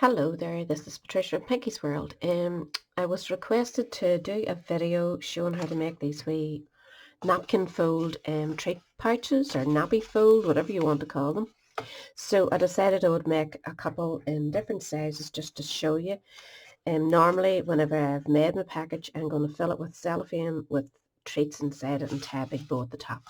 Hello there, this is Patricia from Pinky's World. I was requested to do a video showing how to make these wee napkin fold treat pouches, or nappy fold, whatever you want to call them. So I decided I would make a couple in different sizes just to show you. Normally whenever I've made my package, I'm going to fill it with cellophane with treats inside it and tie a big bow at the top.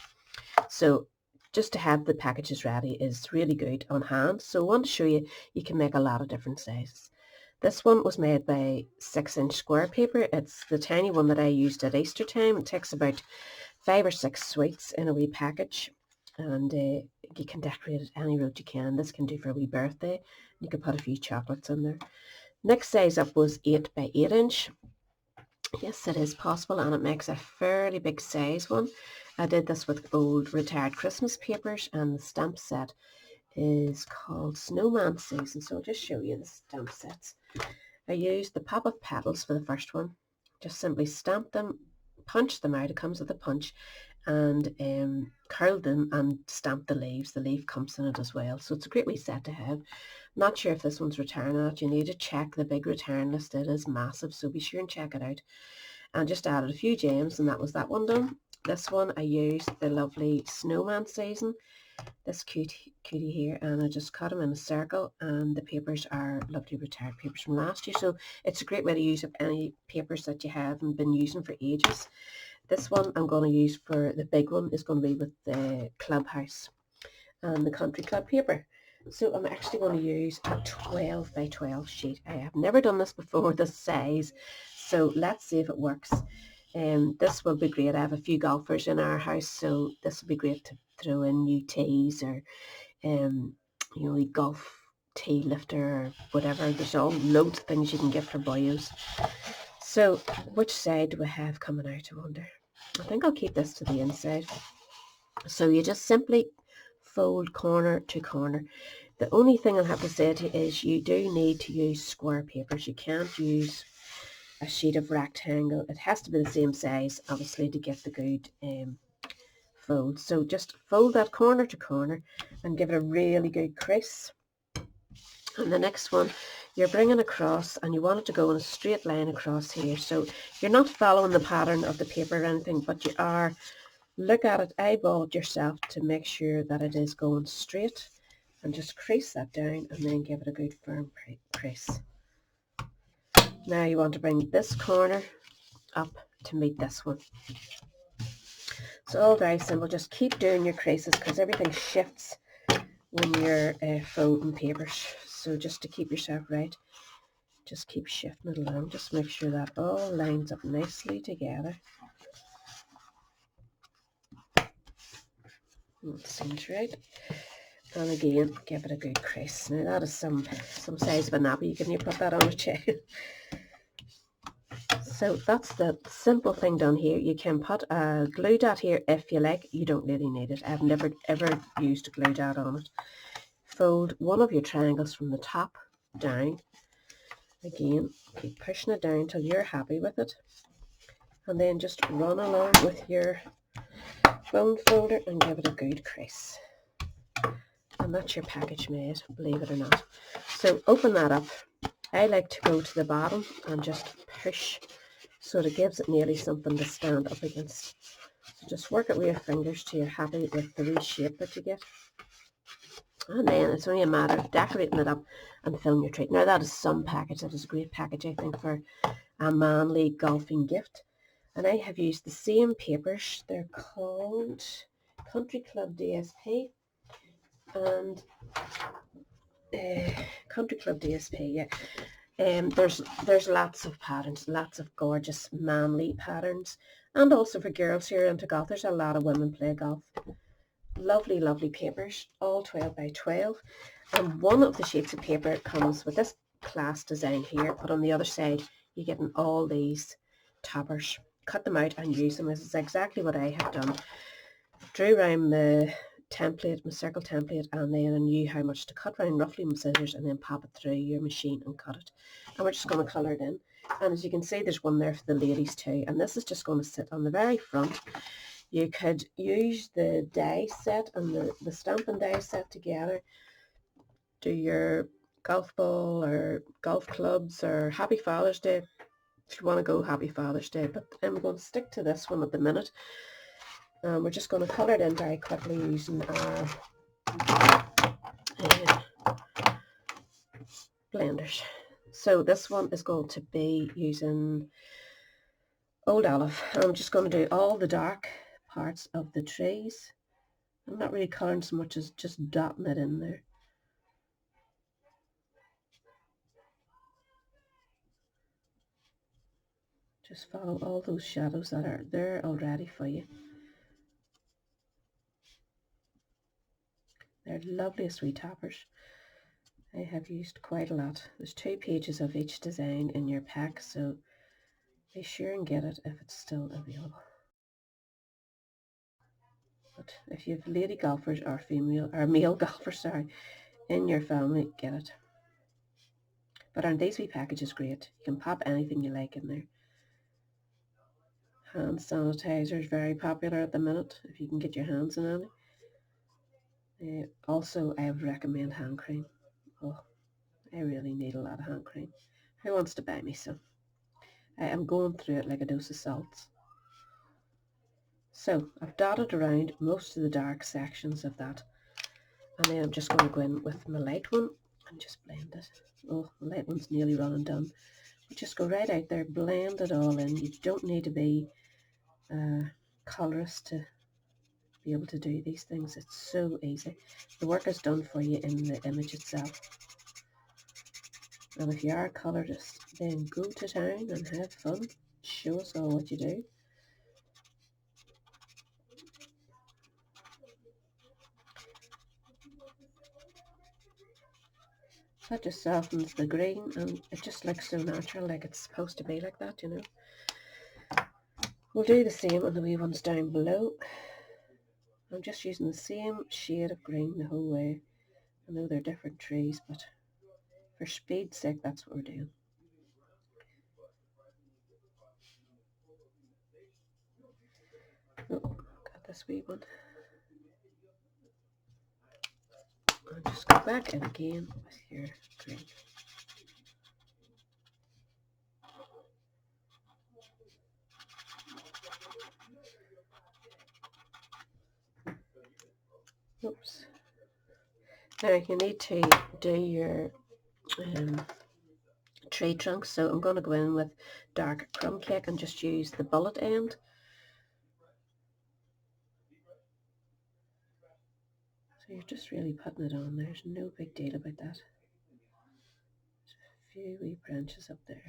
So just to have the packages ready is really good on hand. So I want to show you, you can make a lot of different sizes. This one was made by 6-inch square paper. It's the tiny one that I used at Easter time. It takes about 5 or 6 sweets in a wee package, and you can decorate it any road you can. This can do for a wee birthday. You can put a few chocolates in there. Next size up was 8 by 8 inch. Yes, it is possible, and it makes a fairly big size one. I did this with old retired Christmas papers, and the stamp set is called Snowman Season. So I'll just show you the stamp sets. I used the pop-up petals for the first one. Just simply stamp them, punch them out. It comes with a punch, and curled them and stamped the leaves. The leaf comes in it as well. So it's a great wee set to have. Not sure if this one's return or not. You need to check the big return list. It is massive, so be sure and check it out. And just added a few gems, and that was that one done. This one I used the lovely Snowman Season, this cutie here, and I just cut them in a circle, and the papers are lovely retired papers from last year. So it's a great way to use up any papers that you haven't been using for ages. This one I'm going to use for the big one is going to be with the Clubhouse and the Country Club paper. So I'm actually going to use a 12 by 12 sheet. I have never done this before, this size, so let's see if it works. This will be great. I have a few golfers in our house, so this will be great to throw in new tees, or a golf tee lifter or whatever. There's all loads of things you can get for boyos. So which side do I have coming out, I wonder? I think I'll keep this to the inside. So you just simply fold corner to corner. The only thing I'll have to say to you is you do need to use square papers. You can't use a sheet of rectangle. It has to be the same size, obviously, to get the good fold. So just fold that corner to corner and give it a really good crease. And the next one you're bringing across, and you want it to go in a straight line across here. So you're not following the pattern of the paper or anything, but you are, look at it, eyeball it yourself to make sure that it is going straight, and just crease that down and then give it a good firm crease. Now you want to bring this corner up to meet this one. It's all very simple. Just keep doing your creases because everything shifts when you're folding papers. So just to keep yourself right, just keep shifting it along. Just make sure that all lines up nicely together. That seems right. And again, give it a good crease. Now that is some size of a nappy. Can you put that on a chair? So that's the simple thing done here. You can put a glue dot here if you like. You don't really need it. I've never ever used a glue dot on it. Fold one of your triangles from the top down. Again, keep pushing it down till you're happy with it. And then just run along with your bone folder and give it a good crease. And that's your package made, believe it or not. So open that up. I like to go to the bottom and just push so that it gives it nearly something to stand up against. So just work it with your fingers till you're happy with the wee shape that you get. And then it's only a matter of decorating it up and filling your treat. Now that is some package. That is a great package, I think, for a manly golfing gift. And I have used the same papers. They're called Country Club DSP and Country Club DSP, yeah. There's lots of patterns, lots of gorgeous manly patterns, and also for girls who are into golf. There's a lot of women play golf. Lovely, lovely papers, all 12 by 12. And one of the sheets of paper comes with this class design here, but on the other side you're getting all these toppers. Cut them out and use them. This is exactly what I have done. Drew around the template, my circle template, and then I knew how much to cut round roughly with scissors, and then pop it through your machine and cut it. And we're just going to colour it in. And as you can see, there's one there for the ladies too, and this is just going to sit on the very front. You could use the die set and the Stampin' die set together. Do your golf ball or golf clubs, or Happy Father's Day if you want to go Happy Father's Day. But I'm going to stick to this one at the minute. We're just going to colour it in very quickly using our blenders. So this one is going to be using Old Olive. I'm just going to do all the dark parts of the trees. I'm not really colouring so much as just dotting it in there. Just follow all those shadows that are there already for you. They're the loveliest wee toppers. I have used quite a lot. There's 2 pages of each design in your pack, so be sure and get it if it's still available. But if you have lady golfers or male golfers, in your family, get it. But aren't these wee packages great? You can pop anything you like in there. Hand sanitizer is very popular at the minute, if you can get your hands on any. Also, I would recommend hand cream. Oh, I really need a lot of hand cream. Who wants to buy me some? I am going through it like a dose of salts. So I've dotted around most of the dark sections of that, and then I'm just going to go in with my light one and just blend it. Oh, the light one's nearly running done. But just go right out there, blend it all in. You don't need to be a colorist to be able to do these things. It's so easy. The work is done for you in the image itself. And if you are a colorist, then go to town and have fun. Show us all what you do. That just softens the green, and it just looks so natural, like it's supposed to be like that, you know. We'll do the same on the wee ones down below. I'm just using the same shade of green the whole way. I know they're different trees, but for speed's sake, that's what we're doing. Oh, got this wee one. I'll just go back in again with your green. Oops. Now you need to do your tree trunks, so I'm going to go in with dark crumb cake and just use the bullet end. So you're just really putting it on. There's no big deal about that. There's a few wee branches up there.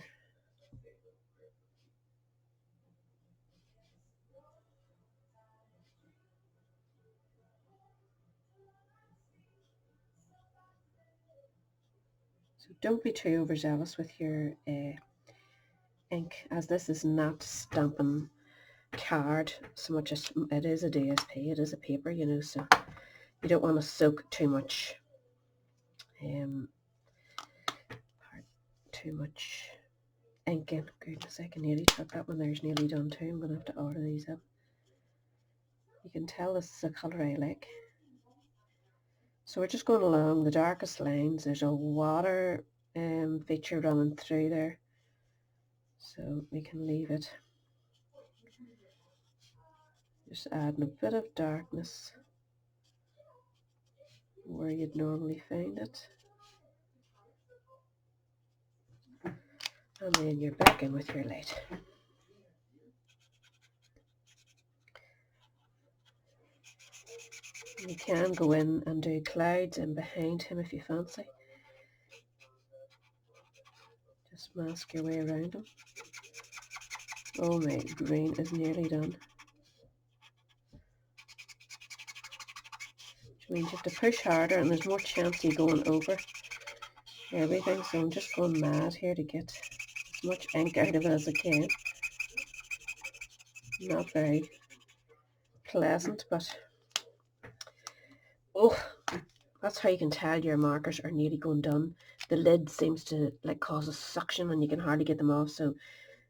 So don't be too overzealous with your ink, as this is not stamping card so much as it is a DSP. It is a paper, you know, so you don't want to soak too much ink in. Goodness, I can nearly chuck that one. There's nearly done too. I'm going to have to order these up. You can tell this is a colour I like. So we're just going along the darkest lines. There's a water feature running through there, so we can leave it. Just adding a bit of darkness where you'd normally find it. And then you're back in with your light. You can go in and do clouds in behind him if you fancy. Just mask your way around him. Oh, my green is nearly done. Which means you have to push harder and there's more chance of you going over everything. So I'm just going mad here to get as much ink out of it as I can. Not very pleasant, but oh, that's how you can tell your markers are nearly going done. The lid seems to like cause a suction and you can hardly get them off. So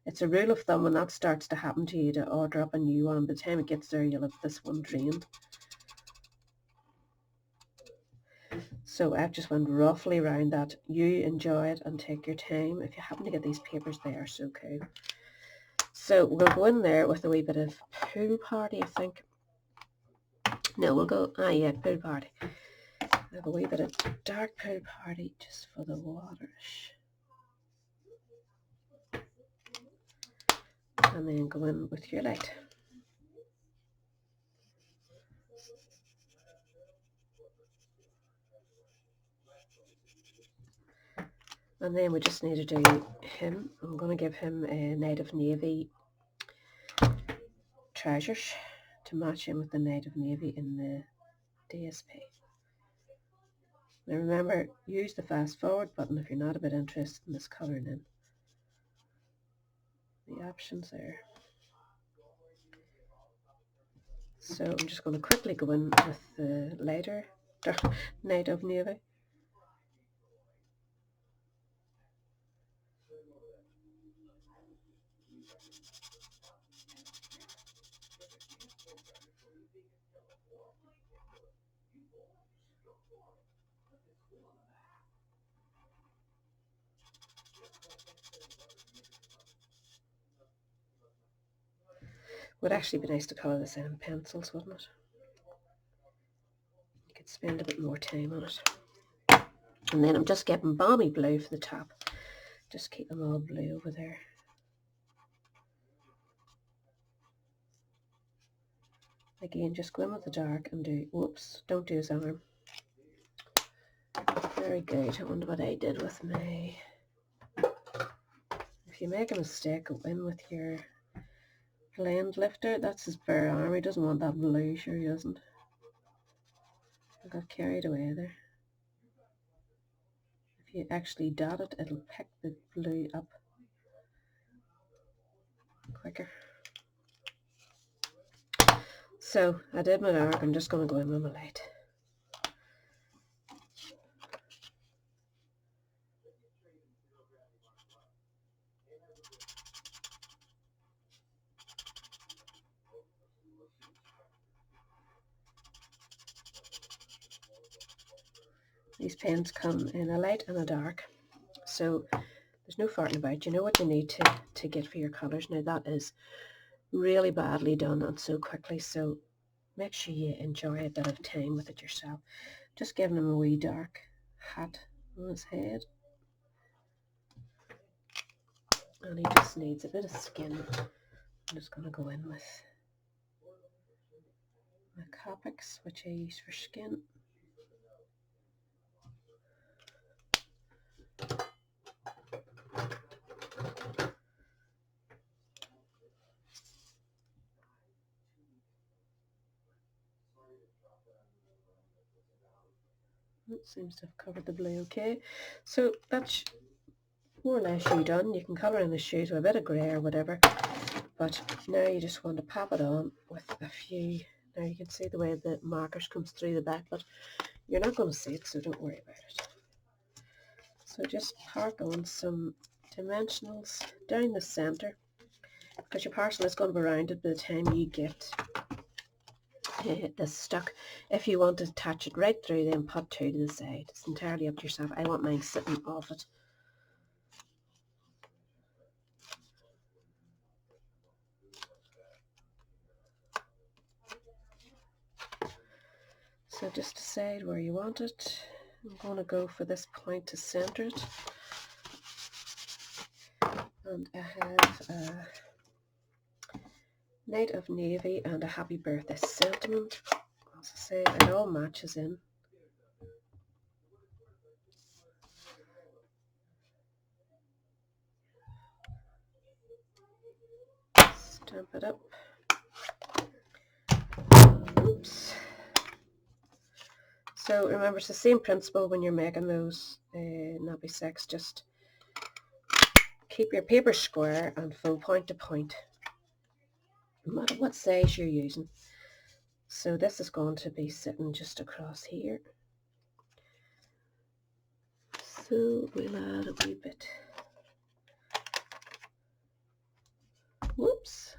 it's a rule of thumb when that starts to happen to you to order up a new one. By the time it gets there, you'll have this one drained. So I've just went roughly around that. You enjoy it and take your time. If you happen to get these papers, they are so cool. So we'll go in there with a wee bit of Pool Party, I think. No, we'll go, yeah, Pool Party. I have a wee bit of dark Pool Party just for the waters. And then go in with your light. And then we just need to do him. I'm going to give him a Night of Navy Treasures to match him with the Night of Navy in the DSP. Now remember, use the fast forward button if you're not a bit interested in this colouring in. The options there. So I'm just going to quickly go in with the lighter Night of Navy. Would actually be nice to colour this in pencils, wouldn't it? You could spend a bit more time on it. And then I'm just getting balmy blue for the top. Just keep them all blue over there. Again, just go in with the dark and do, whoops, don't do his arm. Very good. I wonder what I did with my... If you make a mistake, go in with your blend lifter. That's his bare arm. He doesn't want that blue, sure he doesn't. I got carried away there. If you actually dot it, it'll pick the blue up quicker. So I did my dark. I'm just going to go in with my light. These pens come in a light and a dark, so there's no farting about. You know what you need to get for your colours. Now that is really badly done and so quickly, so make sure you enjoy a bit of time with it yourself. Just giving him a wee dark hat on his head. And he just needs a bit of skin. I'm just going to go in with my Copics, which I use for skin. It seems to have covered the blue okay. So that's more or less you done. You can colour in the shoes with a bit of grey or whatever. But now you just want to pop it on with a few. Now you can see the way the markers comes through the back, but you're not going to see it, so don't worry about it. So just park on some dimensionals down the centre, because your parcel is going to be rounded by the time you get this stuck. If you want to attach it right through, then put two to the side. It's entirely up to yourself. I want mine sitting off it. So just decide where you want it. I'm going to go for this point to centre it. And I have a Night of Navy and a Happy Birthday sentiment. As I say, it all matches in. Stamp it up. Oops. So remember, it's the same principle when you're making those nappy sacks. Just keep your paper square and fold point to point, no matter what size you're using. So this is going to be sitting just across here. So we'll add a wee bit. Whoops.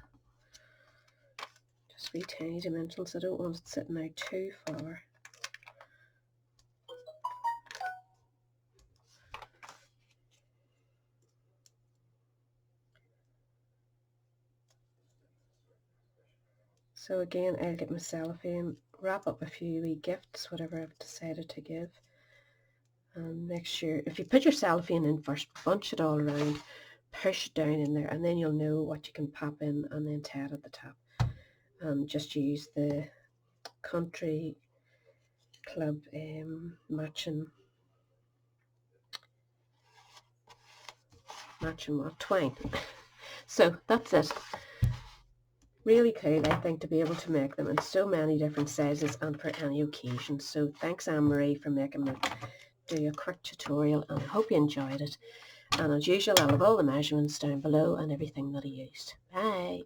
Just wee tiny dimensions. I don't want it sitting out too far. So again, I'll get my cellophane, wrap up a few wee gifts, whatever I've decided to give. And make sure, if you put your cellophane in first, bunch it all around, push it down in there, and then you'll know what you can pop in and then tie it at the top. Just use the Country Club matching what? Twine. So that's it. Really cool, I think, to be able to make them in so many different sizes and for any occasion. So thanks, Anne-Marie, for making me do a quick tutorial, and I hope you enjoyed it. And as usual, I'll have all the measurements down below and everything that I used. Bye!